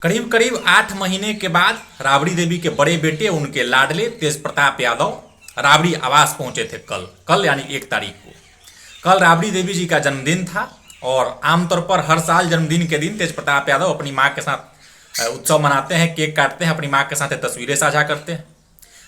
करीब करीब 8 महीने के बाद राबड़ी देवी के बड़े बेटे उनके लाडले तेज प्रताप यादव राबड़ी आवास पहुंचे थे। कल यानी 1 तारीख को कल राबड़ी देवी जी का जन्मदिन था और आमतौर पर हर साल जन्मदिन के दिन तेज प्रताप यादव अपनी मां के साथ उत्सव मनाते हैं, केक काटते हैं, अपनी मां के साथ तस्वीरें साझा करते हैं।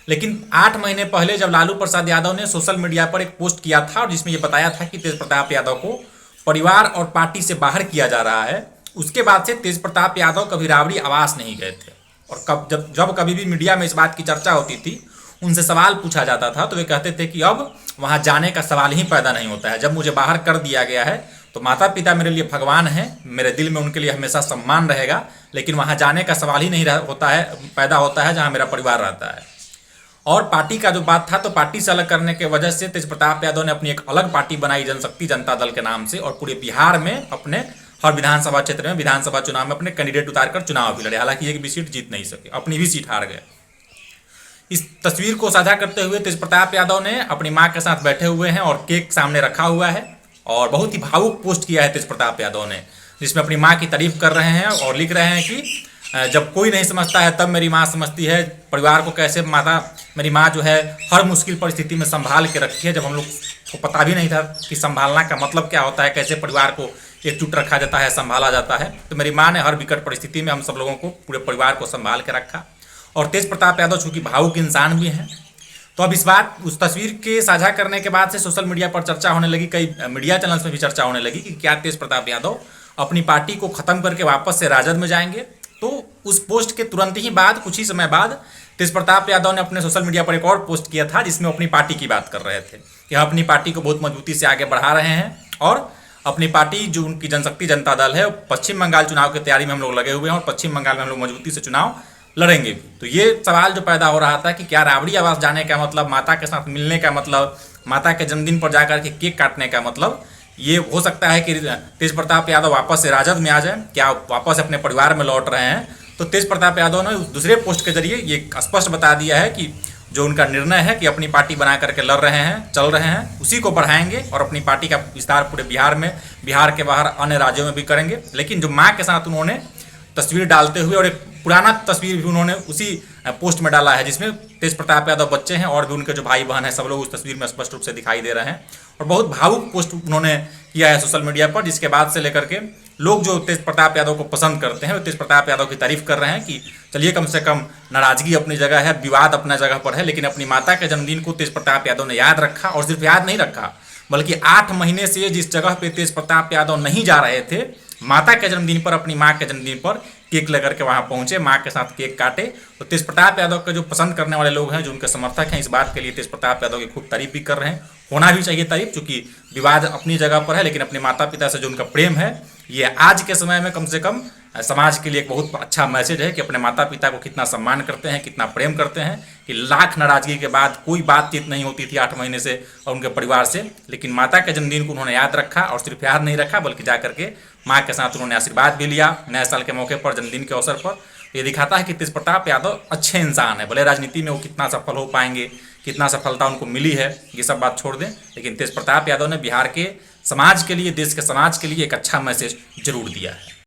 लेकिन 8 महीने पहले जब लालू प्रसाद यादव ने सोशल मीडिया पर एक पोस्ट किया था और जिसमें यह बताया था कि तेज प्रताप यादव को परिवार और पार्टी से बाहर किया जा रहा है, उसके बाद से तेज प्रताप यादव कभी राबड़ी आवास नहीं गए थे। और जब कभी भी मीडिया में इस बात की चर्चा होती थी, उनसे सवाल पूछा जाता था तो वे कहते थे कि अब वहां जाने का सवाल ही पैदा नहीं होता है। जब मुझे बाहर कर दिया गया है तो माता पिता मेरे लिए भगवान हैं, मेरे दिल में उनके लिए हमेशा सम्मान रहेगा, लेकिन वहां जाने का सवाल ही नहीं होता है, पैदा होता है जहां मेरा परिवार रहता है। और पार्टी का जो बात था, तो पार्टी से अलग करने के वजह से तेज प्रताप यादव ने अपनी एक अलग पार्टी बनाई, जनशक्ति जनता दल के नाम से, और पूरे बिहार में अपने हर विधानसभा क्षेत्र में विधानसभा चुनाव में अपने कैंडिडेट उतारकर चुनाव भी लड़े। हालांकि एक भी सीट जीत नहीं सके, अपनी भी सीट हार गए। इस तस्वीर को साझा करते हुए तेज प्रताप यादव ने अपनी मां के साथ बैठे हुए हैं और केक सामने रखा हुआ है और बहुत ही भावुक पोस्ट किया है तेज प्रताप यादव ने, जिसमें अपनी मां की तारीफ कर रहे हैं और लिख रहे हैं कि जब कोई नहीं समझता है तब मेरी माँ समझती है, परिवार को कैसे मेरी माँ जो है हर मुश्किल परिस्थिति में संभाल के रखी है। जब हम लोग को पता भी नहीं था कि संभालना का मतलब क्या होता है, कैसे परिवार को एकजुट रखा जाता है, संभाला जाता है, तो मेरी माँ ने हर विकट परिस्थिति में हम सब लोगों को, पूरे परिवार को संभाल के रखा। और तेज प्रताप यादव चूंकि भावुक इंसान भी हैं, तो अब उस तस्वीर के साझा करने के बाद से सोशल मीडिया पर चर्चा होने लगी, कई मीडिया चैनल्स में भी चर्चा होने लगी कि क्या तेज प्रताप यादव अपनी पार्टी को खत्म करके वापस से राजद में जाएंगे। तो उस पोस्ट के तुरंत ही बाद, कुछ ही समय बाद, तेज प्रताप यादव ने अपने सोशल मीडिया पर एक और पोस्ट किया था जिसमें अपनी पार्टी की बात कर रहे थे कि हम अपनी पार्टी को बहुत मजबूती से आगे बढ़ा रहे हैं और अपनी पार्टी जो उनकी जनशक्ति जनता दल है, पश्चिम बंगाल चुनाव की तैयारी में हम लोग लगे हुए हैं और पश्चिम बंगाल में हम लोग मजबूती से चुनाव लड़ेंगे भी। तो ये सवाल जो पैदा हो रहा था कि क्या राबड़ी आवास जाने का मतलब, माता के साथ मिलने का मतलब, माता के जन्मदिन पर जाकर के केक काटने का मतलब, ये हो सकता है कि तेज प्रताप यादव वापस से राजद में आ जाए, क्या वापस अपने परिवार में लौट रहे हैं। तो तेज प्रताप यादव ने दूसरे पोस्ट के जरिए ये स्पष्ट बता दिया है कि जो उनका निर्णय है कि अपनी पार्टी बना करके लड़ रहे हैं, चल रहे हैं, उसी को बढ़ाएंगे और अपनी पार्टी का विस्तार पूरे बिहार में, बिहार के बाहर अन्य राज्यों में भी करेंगे। लेकिन जो माँ के साथ उन्होंने तस्वीर डालते हुए, और एक पुराना तस्वीर भी उन्होंने उसी पोस्ट में डाला है जिसमें तेज प्रताप यादव बच्चे हैं और भी उनके जो भाई बहन हैं, सब लोग उस तस्वीर में स्पष्ट रूप से दिखाई दे रहे हैं। और बहुत भावुक पोस्ट उन्होंने किया है सोशल मीडिया पर, जिसके बाद से लेकर के लोग जो तेज प्रताप यादव को पसंद करते हैं वो तेज प्रताप यादव की तारीफ कर रहे हैं कि चलिए, कम से कम नाराजगी अपनी जगह है, विवाद अपना जगह पर है, लेकिन अपनी माता के जन्मदिन को तेज प्रताप यादव ने याद रखा। और सिर्फ याद नहीं रखा, बल्कि 8 महीने से जिस जगह पे तेज प्रताप यादव नहीं जा रहे थे, माता के जन्मदिन पर, अपनी माँ के जन्मदिन पर केक लेकर के वहाँ पहुंचे, माँ के साथ केक काटे। तो तेज प्रताप यादव के जो पसंद करने वाले लोग हैं, जो उनके समर्थक हैं, इस बात के लिए तेज प्रताप यादव की खूब तारीफ भी कर रहे हैं। होना भी चाहिए तारीफ, चूंकि विवाद अपनी जगह पर है, लेकिन अपने माता पिता से जो उनका प्रेम है, ये आज के समय में कम से कम समाज के लिए एक बहुत अच्छा मैसेज है कि अपने माता पिता को कितना सम्मान करते हैं, कितना प्रेम करते हैं। कि लाख नाराजगी के बाद कोई बातचीत नहीं होती थी 8 महीने से और उनके परिवार से, लेकिन माता के जन्मदिन को उन्होंने याद रखा। और सिर्फ याद नहीं रखा, बल्कि जा करके माँ के साथ उन्होंने आशीर्वाद भी लिया नए साल के मौके पर, जन्मदिन के अवसर पर। ये दिखाता है कि तेज प्रताप यादव अच्छे इंसान है। भले राजनीति में वो कितना सफल हो पाएंगे, कितना सफलता उनको मिली है, ये सब बात छोड़ दें, लेकिन तेज प्रताप यादव ने बिहार के समाज के लिए, देश के समाज के लिए एक अच्छा मैसेज जरूर दिया है।